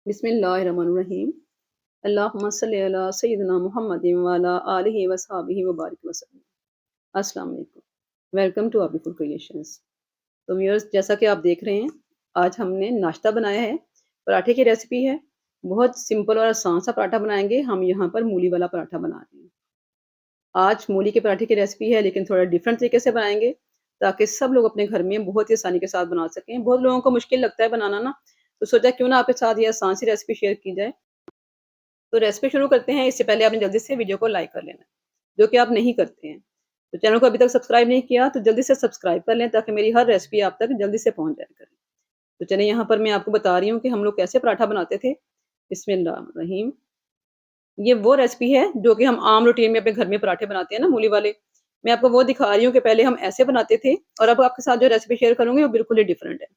बिस्मिल्लाहिर्रहमानिर्रहीम। अल्लाहुम्मा सल्लि अला सय्यिदिना मुहम्मदिन व अला आलिहि व अस्हाबिहि व बारिक वसल्लम। अस्सलाम वालेकुम। Welcome to Abikul creations. तो व्यूअर्स, जैसा कि आप देख रहे हैं, आज हमने नाश्ता बनाया है। पराठे की रेसिपी है। बहुत सिंपल और आसान सा पराठा बनाएँगे। हम यहाँ पर मूली वाला पराठा बना रहे हैं। आज मूली के पराठे की रेसिपी है, लेकिन थोड़ा डिफरेंट तरीके से बनाएँगे, ताकि सब लोग अपने घर में बहुत ही आसानी के साथ बना सकें। बहुत लोगों को मुश्किल लगता है बनाना ना, तो सोचा क्यों ना आपके साथ ये आसान सी रेसिपी शेयर की जाए। तो रेसिपी शुरू करते हैं, इससे पहले आपने जल्दी से वीडियो को लाइक कर लेना है, जो कि आप नहीं करते हैं। तो चैनल को अभी तक सब्सक्राइब नहीं किया, तो जल्दी से सब्सक्राइब कर लें, ताकि मेरी हर रेसिपी आप तक जल्दी से पहुँच जाया करे। तो चलिए, यहाँ पर मैं आपको बता रही हूँ कि हम लोग कैसे पराठा बनाते थे। बिस्मिल्लाहिर्रहमानिर्रहीम। ये वो रेसिपी है, जो कि हम आम रूटीन में अपने घर में पराठे बनाते हैं ना, मूली वाले। मैं आपको वो दिखा रही हूँ कि पहले हम ऐसे बनाते थे, और अब आपके साथ जो रेसिपी शेयर करूँगी, वो बिल्कुल ही डिफरेंट है।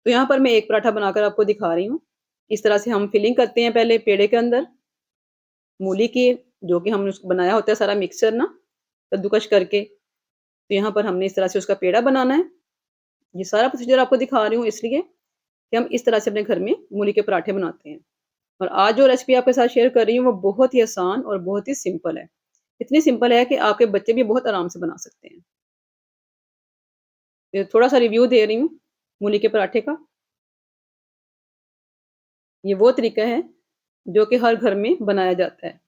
तो यहाँ पर मैं एक पराठा बनाकर आपको दिखा रही हूँ। इस तरह से हम फिलिंग करते हैं पहले पेड़े के अंदर, मूली की, जो कि हमने उसको बनाया होता है सारा मिक्सचर ना, कद्दूकस करके। तो यहाँ पर हमने इस तरह से उसका पेड़ा बनाना है। ये सारा प्रोसीजर आपको दिखा रही हूँ इसलिए कि हम इस तरह से अपने घर में मूली के पराठे बनाते हैं। और आज जो रेसिपी आपके साथ शेयर कर रही हूँ, वो बहुत ही आसान और बहुत ही सिंपल है। इतनी सिंपल है कि आपके बच्चे भी बहुत आराम से बना सकते हैं। ये थोड़ा-सा रिव्यू दे रही हूँ मूली के पराठे का। ये वो तरीका है, जो कि हर घर में बनाया जाता है।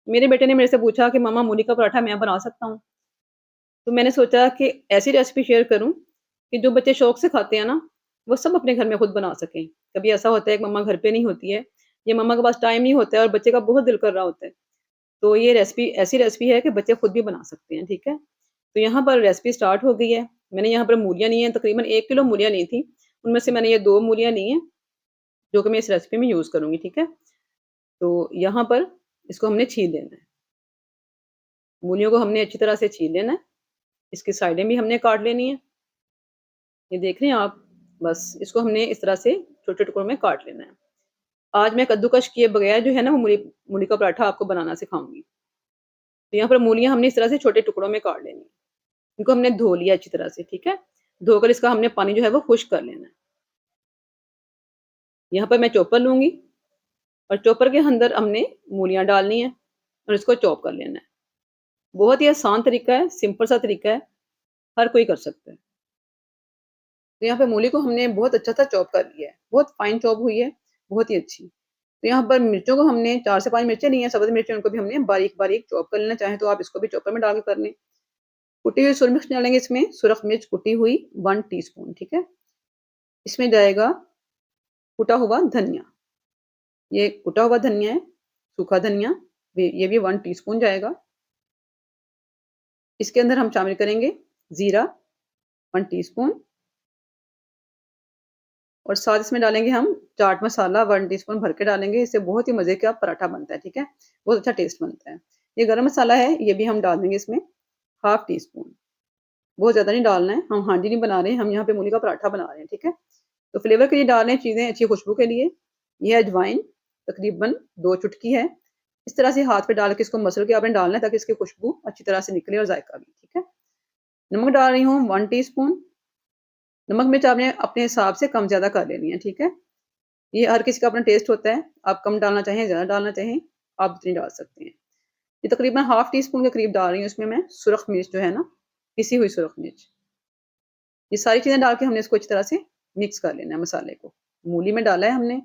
मेरे बेटे ने मेरे से पूछा कि मम्मा, मूली का पराठा मैं बना सकता हूँ? तो मैंने सोचा कि ऐसी रेसिपी शेयर करूँ कि जो बच्चे शौक से खाते हैं ना, वो सब अपने घर में खुद बना सकें। कभी ऐसा होता है कि मम्मा घर पे नहीं होती है, या मम्मा के पास टाइम नहीं होता है और बच्चे का बहुत दिल कर रहा होता है। तो ये रेसिपी ऐसी रेसिपी है कि बच्चे खुद भी बना सकते हैं, ठीक है? तो यहाँ पर रेसिपी स्टार्ट हो गई है। मैंने यहाँ पर मूलियाँ ली हैं, तकरीबन 1 किलो मूलियाँ ली थी। उनमें से मैंने ये 2 मूलियाँ ली हैं, जो कि मैं इस रेसिपी में यूज़ करूँगी, ठीक है? तो यहाँ पर इसको हमने छील लेना है। मूलियों को हमने अच्छी तरह से छील लेना है। इसकी साइडें भी हमने काट लेनी है। ये देख रहे हैं आप? बस इसको हमने इस तरह से छोटे टुकड़ों में काट लेना है। आज मैं कद्दूकस किए बगैर जो है ना, वो मूली मूली का पराठा आपको बनाना सिखाऊँगी। तो यहाँ पर मूलियाँ हमने इस तरह से छोटे टुकड़ों में काट लेनी है। इनको हमने धो लिया अच्छी तरह से, ठीक है? धोकर इसका हमने पानी जो है वो खुश्क कर लेना है। यहाँ पर मैं चॉपर लूँगी, और चॉपर के अंदर हमने मूलियाँ डालनी है, और इसको चॉप कर लेना है। बहुत ही आसान तरीका है, सिंपल सा तरीका है, हर कोई कर सकता है। तो यहाँ पे मूली को हमने बहुत अच्छा सा चॉप कर लिया है, बहुत फाइन चॉप हुई है, बहुत ही अच्छी। तो यहाँ पर मिर्चों को हमने 4 से 5 मिर्चें ली हैं, सब्ज़ मिर्चें, उनको भी हमने बारीक-बारीक चॉप कर लेना, चाहें तो आप इसको भी चॉपर में डाल के कर लें। कुटी हुई सुरख मिर्च डालेंगे इसमें, सुरख मिर्च कुटी हुई 1 टीस्पून, ठीक है? इसमें जाएगा कुटा हुआ धनिया, ये कुटा हुआ धनिया है, सूखा धनिया, ये भी 1 टीस्पून जाएगा। इसके अंदर हम शामिल करेंगे ज़ीरा 1 टीस्पून, और साथ इसमें डालेंगे हम चाट मसाला 1 टीस्पून भर के डालेंगे, इससे बहुत ही मज़े का पराठा बनता है, ठीक है? बहुत अच्छा टेस्ट बनता है। ये गरम मसाला है, ये भी हम डाल देंगे इसमें, हाफ टीस्पून। बहुत ज़्यादा नहीं डालना है, हम हांडी नहीं बना रहे हैं, हम यहाँ पे मूली का पराठा बना रहे हैं, ठीक है? तो फ्लेवर के लिए डाल रहे हैं चीज़ें अच्छी खुशबू के लिए। ये अजवाइन तकरीबन 2 चुटकी है। इस तरह से हाथ पे डाल के इसको मसल के आपने डालना है, ताकि इसकी खुशबू अच्छी तरह से निकले और जायका भी, ठीक है? नमक डाल रही हूँ 1 टीस्पून। नमक मिर्च आपने अपने हिसाब से कम ज़्यादा कर लेनी है, ठीक है? ये हर किसी का अपना टेस्ट होता है, आप कम डालना चाहें, ज़्यादा डालना चाहें, आप उतनी डाल सकते हैं। ये तकरीबन हाफ टी स्पून के करीब डाल रही हूँ इसमें मैं सुरख मिर्च जो है ना, पिसी हुई सुरख मिर्च। ये सारी चीज़ें डाल के हमने इसको अच्छी तरह से मिक्स कर लेना है मसाले को। मूली में डाला है हमने,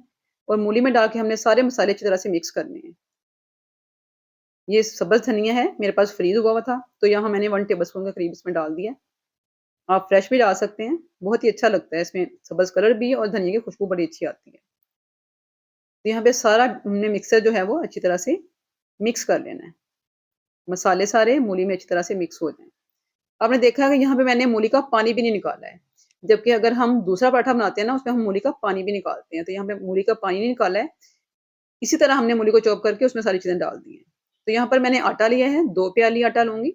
और मूली में डाल के हमने सारे मसाले अच्छी तरह से मिक्स करने हैं। ये सब्ज़ धनिया है, मेरे पास फ्रीज़ हुआ हुआ था, तो यहाँ मैंने 1 टेबल स्पून के करीब इसमें डाल दिया। आप फ्रेश भी डाल सकते हैं, बहुत ही अच्छा लगता है, इसमें सब्ज़ कलर भी है और धनिया की खुशबू बड़ी अच्छी आती है। तो यहाँ पे सारा हमने मिक्सर जो है वो अच्छी तरह से मिक्स कर लेना है। मसाले सारे मूली में अच्छी तरह से मिक्स हो जाएँ। आपने देखा है कि यहाँ पे मैंने मूली का पानी भी नहीं निकाला है। जबकि अगर हम दूसरा पराठा बनाते हैं ना, उसमें हम मूली का पानी भी निकालते हैं। तो यहाँ पे मूली का पानी नहीं निकाला है। इसी तरह हमने मूली को चॉप करके उसमें सारी चीज़ें डाल दी हैं। तो यहाँ पर मैंने आटा लिया है, 2 प्याली आटा लूँगी।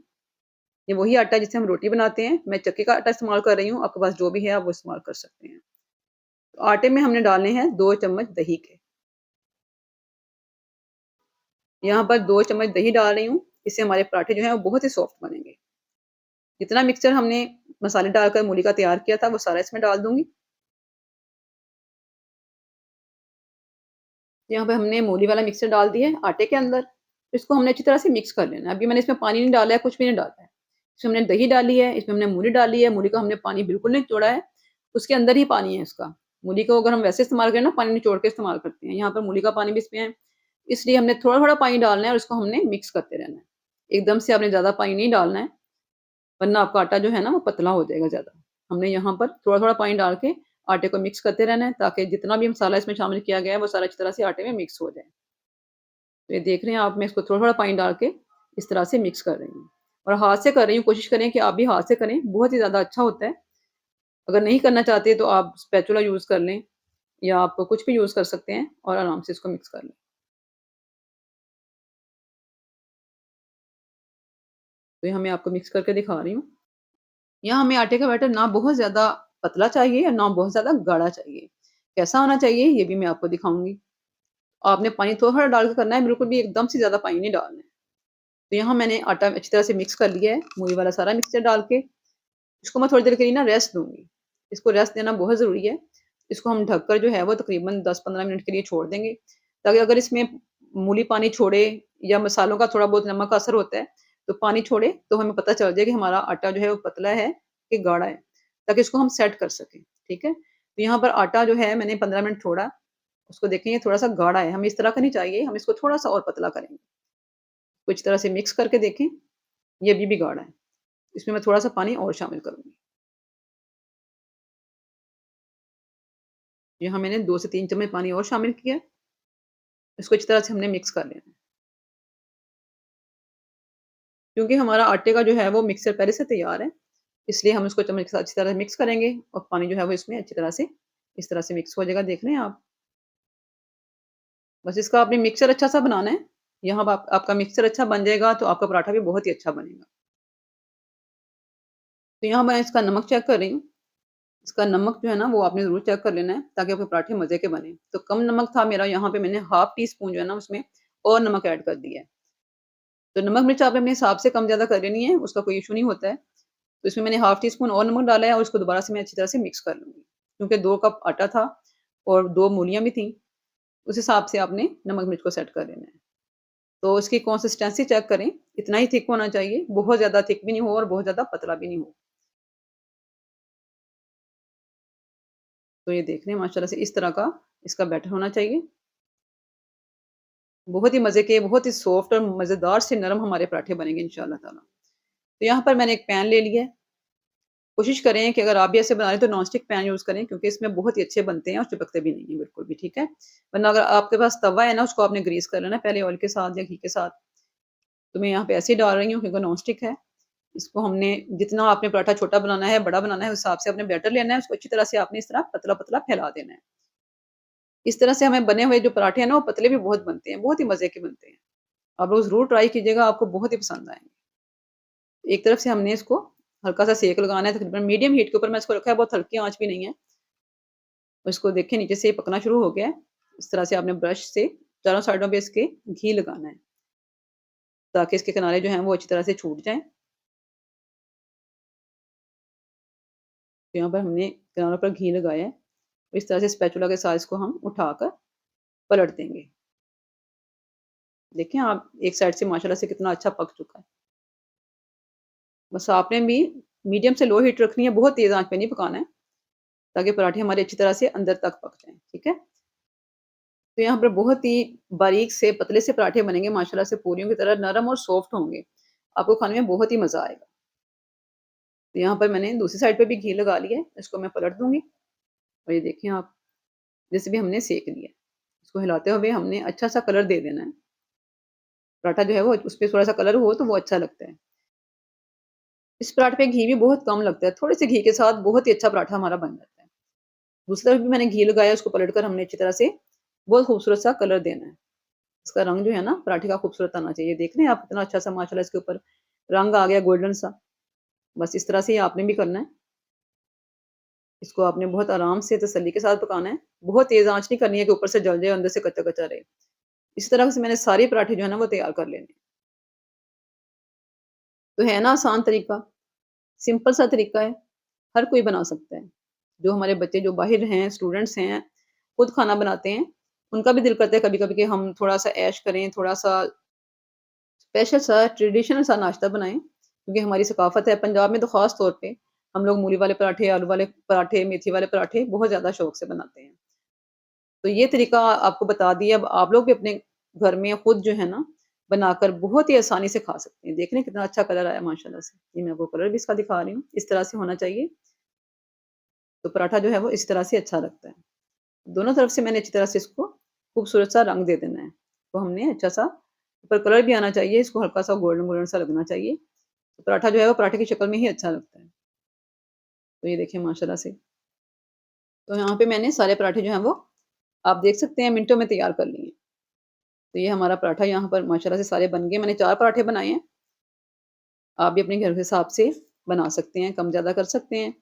ये वही आटा है जिससे हम रोटी बनाते हैं। मैं चक्की का आटा इस्तेमाल कर रही हूँ, आपके पास जो भी है आप वो इस्तेमाल कर सकते हैं। तो आटे में हमने डालने हैं 2 चम्मच दही के। यहाँ पर 2 चम्मच दही डाल रही हूँ, इससे हमारे पराठे जो हैं वो बहुत ही सॉफ्ट बनेंगे। जितना मिक्सचर हमने मसाले डालकर मूली का तैयार किया था, वो सारा इसमें डाल दूँगी। यहाँ पे हमने मूली वाला मिक्सचर डाल दिया है आटे के अंदर। इसको हमने अच्छी तरह से मिक्स कर लेना है। अभी मैंने इसमें पानी नहीं डाला है, कुछ भी नहीं डाला है। इसमें हमने दही डाली है, इसमें हमने मूली डाली है, मूली का हमने पानी बिल्कुल नहीं निचोड़ा है, उसके अंदर ही पानी है इसका। मूली को अगर हम वैसे इस्तेमाल करें ना, पानी निचोड़ के इस्तेमाल करते हैं, यहाँ पर मूली का पानी भी इसमें है, इसलिए हमने थोड़ा-थोड़ा पानी डालना है और इसको हमने मिक्स करते रहना है। एकदम से आपने ज़्यादा पानी नहीं डालना है, वरना आपका आटा जो है ना, वो पतला हो जाएगा ज़्यादा। हमने यहाँ पर थोड़ा-थोड़ा पानी डाल के आटे को मिक्स करते रहना है, ताकि जितना भी मसाला इसमें शामिल किया गया है, वो सारा अच्छी तरह से आटे में मिक्स हो जाए। तो ये देख रहे हैं आप, मैं इसको थोड़ा-थोड़ा पानी डाल के इस तरह से मिक्स कर रही हूँ और हाथ से कर रही हूँ, कोशिश करें कि आप भी हाथ से करें, बहुत ही ज़्यादा अच्छा होता है। अगर नहीं करना चाहते तो आप स्पैचुला यूज़ कर लें या आप कुछ भी यूज़ कर सकते हैं और आराम से इसको मिक्स कर लें। तो यहाँ मैं आपको मिक्स करके दिखा रही हूँ। यहाँ हमें आटे का बैटर ना बहुत ज़्यादा पतला चाहिए और ना बहुत ज़्यादा गाढ़ा चाहिए। कैसा होना चाहिए ये भी मैं आपको दिखाऊँगी। आपने पानी थोड़ा-थोड़ा डाल के करना है, बिल्कुल भी एकदम से ज़्यादा पानी नहीं डालना है। तो यहाँ मैंने आटा अच्छी तरह से मिक्स कर लिया है, मूली वाला सारा मिक्सचर डाल के। इसको मैं थोड़ी देर के लिए ना रेस्ट दूँगी। इसको रेस्ट देना बहुत ज़रूरी है। इसको हम ढककर जो है वो तकरीबन 10-15 मिनट के लिए छोड़ देंगे, ताकि अगर इसमें मूली पानी छोड़े या मसालों का थोड़ा बहुत नमक का असर होता है, तो पानी छोड़े तो हमें पता चल जाए कि हमारा आटा जो है वो पतला है कि गाढ़ा है, ताकि इसको हम सेट कर सकें, ठीक है? तो यहाँ पर आटा जो है मैंने 15 मिनट छोड़ा, उसको देखें ये थोड़ा-सा गाढ़ा है, हमें इस तरह का नहीं चाहिए, हम इसको थोड़ा-सा और पतला करेंगे। कुछ तरह से मिक्स करके देखें, ये अभी भी गाढ़ा है। इसमें मैं थोड़ा-सा पानी और शामिल करूँगी। यहाँ मैंने 2 से 3 चम्मच पानी और शामिल किया है। इसको अच्छी तरह से हमने मिक्स कर लेना है। क्योंकि हमारा आटे का जो है वो मिक्सचर पहले से तैयार है, इसलिए हम इसको चम्मच के साथ अच्छी तरह मिक्स करेंगे और पानी जो है वो इसमें अच्छी तरह से इस तरह से मिक्स हो जाएगा, देख रहे हैं आप। बस इसका आपने मिक्सचर अच्छा-सा बनाना है। यहाँ आप आपका मिक्सचर अच्छा बन जाएगा तो आपका पराठा भी बहुत ही अच्छा बनेगा। तो यहाँ मैं इसका नमक चेक कर रही हूँ। इसका नमक जो है ना वो आपने ज़रूर चेक कर लेना है, ताकि आपके पराठे मज़े के बने। तो कम नमक था मेरा, यहाँ पे मैंने हाफ़ टी स्पून जो है ना उसमें और नमक ऐड कर दिया है। तो नमक मिर्च आपने अपने हिसाब से कम-ज़्यादा कर लेनी है, उसका कोई इश्यू नहीं होता है। तो इसमें मैंने हाफ़ टी स्पून और नमक डाला है और इसको दोबारा से मैं अच्छी तरह से मिक्स कर लूँगी। क्योंकि 2 कप आटा था और 2 मूलियाँ भी थीं, उस हिसाब से आपने नमक मिर्च को सेट कर लेना है। तो इसकी कंसिस्टेंसी चेक करें, इतना ही थिक होना चाहिए, बहुत ज़्यादा थिक भी नहीं हो और बहुत ज़्यादा पतला भी नहीं हो। तो ये देख रहे हैं माशाल्लाह से इस तरह का इसका बैटर होना चाहिए। बहुत ही मज़े के, बहुत ही सॉफ्ट और मज़ेदार से नरम हमारे पराठे बनेंगे इंशाअल्लाह ताला। तो यहाँ पर मैंने एक पैन ले लिया है। कोशिश करें कि अगर आप भी ऐसे बना रहे हैं तो नॉन स्टिक पैन यूज़ करें, क्योंकि इसमें बहुत ही अच्छे बनते हैं और चिपकते भी नहीं हैं बिल्कुल भी, ठीक है? वरना अगर आपके पास तवा है ना, उसको आपने ग्रीस कर लेना है पहले ऑयल के साथ या घी के साथ। तो मैं यहाँ पे ऐसे ही डाल रही हूँ क्योंकि नॉन स्टिक है। इसको हमने जितना आपने पराठा छोटा बनाना है, बड़ा बनाना है, उस हिसाब से आपने बैटर लेना है, उसको अच्छी तरह से आपने इस तरह पतला-पतला फैला देना है। इस तरह से हमें बने हुए जो पराठे हैं ना, वो पतले भी बहुत बनते हैं, बहुत ही मज़े के बनते हैं। आप लोग ज़रूर ट्राई कीजिएगा, आपको बहुत ही पसंद आएँगे। एक तरफ से हमने इसको हल्का-सा सेक लगाना है, तकरीबन मीडियम हीट के ऊपर मैं इसको रखा है, बहुत हल्की आँच भी नहीं है। और इसको देखिए नीचे से ये पकना शुरू हो गया है। इस तरह से आपने ब्रश से चारों साइडों पे इसके घी लगाना है, ताकि इसके किनारे जो हैं वो अच्छी तरह से छूट जाएँ। तो यहाँ पर हमने किनारों पर घी लगाया है। इस तरह से स्पैचुला के साथ इसको हम उठाकर पलट देंगे। देखें आप, एक साइड से माशाल्लाह से कितना अच्छा पक चुका है। बस आपने भी मीडियम से लो हीट रखनी है, बहुत तेज़ आँच पे नहीं पकाना है, ताकि पराठे हमारे अच्छी तरह से अंदर तक पक जाएँ, ठीक है? तो यहाँ पर बहुत ही बारीक से पतले से पराठे बनेंगे माशाल्लाह से, पूरियों की तरह नरम और सॉफ्ट होंगे। आपको खाने में बहुत ही मज़ा आएगा। तो यहाँ पर मैंने दूसरी साइड पे भी घी लगा लिया है, इसको मैं पलट दूँगी और ये देखें आप, जैसे भी हमने सेक लिया है। इसको हिलाते हुए हमने अच्छा-सा कलर दे देना है। पराठा जो है वो उसपे थोड़ा-सा कलर हो तो वो अच्छा लगता है। इस पराठे पे घी भी बहुत कम लगता है, थोड़े से घी के साथ बहुत ही अच्छा पराठा हमारा बन जाता है। दूसरी तरफ भी मैंने घी लगाया, उसको पलटकर हमने अच्छी तरह से बहुत खूबसूरत सा कलर देना है। इसका रंग जो है ना पराठे का खूबसूरत आना चाहिए। देख रहे हैं आप कितना अच्छा सा माशाल्लाह इसके ऊपर रंग आ गया गोल्डन सा। बस इस तरह से ही आपने भी करना है। इसको आपने बहुत आराम से तसल्ली के साथ पकाना है। बहुत तेज़ आँच नहीं करनी है कि ऊपर से जल जाए और अंदर से कच्चा-कच्चा रहे। इस तरह से मैंने सारे पराठे जो है ना वो तैयार कर लेने हैं। तो है ना आसान तरीका, सिंपल सा तरीका है, हर कोई बना सकता है। जो हमारे बच्चे जो बाहिर हैं, स्टूडेंट्स हैं, खुद खाना बनाते हैं, उनका भी दिल करता है कभी-कभी कि हम थोड़ा-सा ऐश करें, थोड़ा-सा स्पेशल सा ट्रेडिशनल सा नाश्ता बनाएँ, क्योंकि हमारी सकाफ़त है पंजाब में तो ख़ास तौर पे हम लोग मूली वाले पराठे, आलू वाले पराठे, मेथी वाले पराठे बहुत ज़्यादा शौक से बनाते हैं। तो ये तरीका आपको बता दिया, अब आप लोग भी अपने घर में खुद जो है ना, बनाकर बहुत ही आसानी से खा सकते हैं। देख रहे हैं कितना अच्छा कलर आया माशाल्लाह से। ये मैं आपको कलर भी इसका दिखा रही हूँ, इस तरह से होना चाहिए। तो पराठा जो है वो इस तरह से अच्छा लगता है। दोनों तरफ से मैंने अच्छी तरह से इसको खूबसूरत सा रंग दे देना है। तो हमने अच्छा-सा ऊपर कलर भी आना चाहिए, इसको हल्का-सा गोल्डन-गोल्डन सा लगना चाहिए। तो पराठा जो है वो पराठे की शक्ल में ही अच्छा लगता है। तो ये देखिए माशाल्लाह से। तो यहाँ पे मैंने सारे पराठे जो हैं वो आप देख सकते हैं मिनटों में तैयार कर लिए हैं। तो ये हमारा पराठा यहाँ पर माशाल्लाह से सारे बन गए। मैंने 4 पराठे बनाए हैं। आप भी अपने घर के हिसाब से बना सकते हैं, कम-ज़्यादा कर सकते हैं।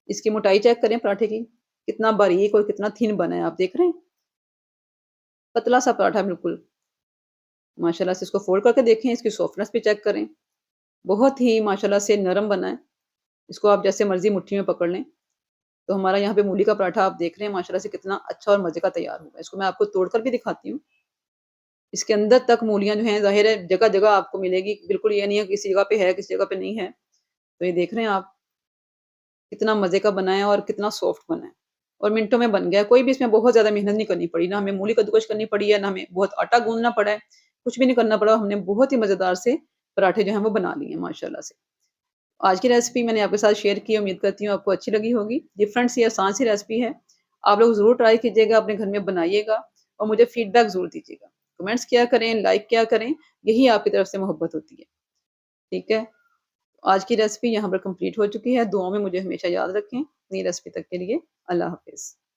इसकी मोटाई चेक करें पराठे की, कितना बारीक और कितना थिन बना है, आप देख रहे हैं? पतला-सा पराठा बिल्कुल। माशाल्लाह से इसको फ़ोल्ड करके देखें, इसकी सॉफ्टनेस भी चेक करें। बहुत ही माशाल्लाह से नरम बना है। इसको आप जैसे मर्ज़ी मुट्ठी में पकड़ लें। तो हमारा यहाँ पे मूली का पराठा आप देख रहे हैं माशाल्लाह से कितना अच्छा और मज़े का तैयार हुआ है। इसको मैं आपको तोड़कर भी दिखाती हूँ। इसके अंदर तक मूलियाँ जो हैं ज़ाहिर है जगह-जगह आपको मिलेगी। बिल्कुल ये नहीं है किसी जगह पे है, किसी जगह पे नहीं है। तो ये देख रहे हैं आप कितना मज़े का बना है और कितना सॉफ्ट बना है। और मिनटों में बन गया है। कोई भी इसमें बहुत ज़्यादा मेहनत नहीं करनी पड़ी। ना हमें मूली कद्दूकस करनी पड़ी है, ना हमें बहुत आटा गूँदना पड़ा है। कुछ भी नहीं करना पड़ा। हमने बहुत ही मज़ेदार से पराठे जो हैं वो बना लिए हैं माशाल्लाह से। आज की रेसिपी मैंने आपके साथ शेयर की, उम्मीद करती हूँ आपको अच्छी लगी होगी। डिफरेंट सी आसान सी रेसिपी है। आप लोग ज़रूर ट्राई कीजिएगा, अपने घर में बनाइएगा और मुझे फीडबैक ज़रूर दीजिएगा। कमेंट्स किया करें, लाइक किया करें, यही आपकी तरफ से मोहब्बत होती है। ठीक है? आज की रेसिपी यहाँ पर कंप्लीट हो चुकी है। दुआओं में मुझे हमेशा याद रखें। नई रेसिपी तक के लिए अल्लाह हाफ़िज़।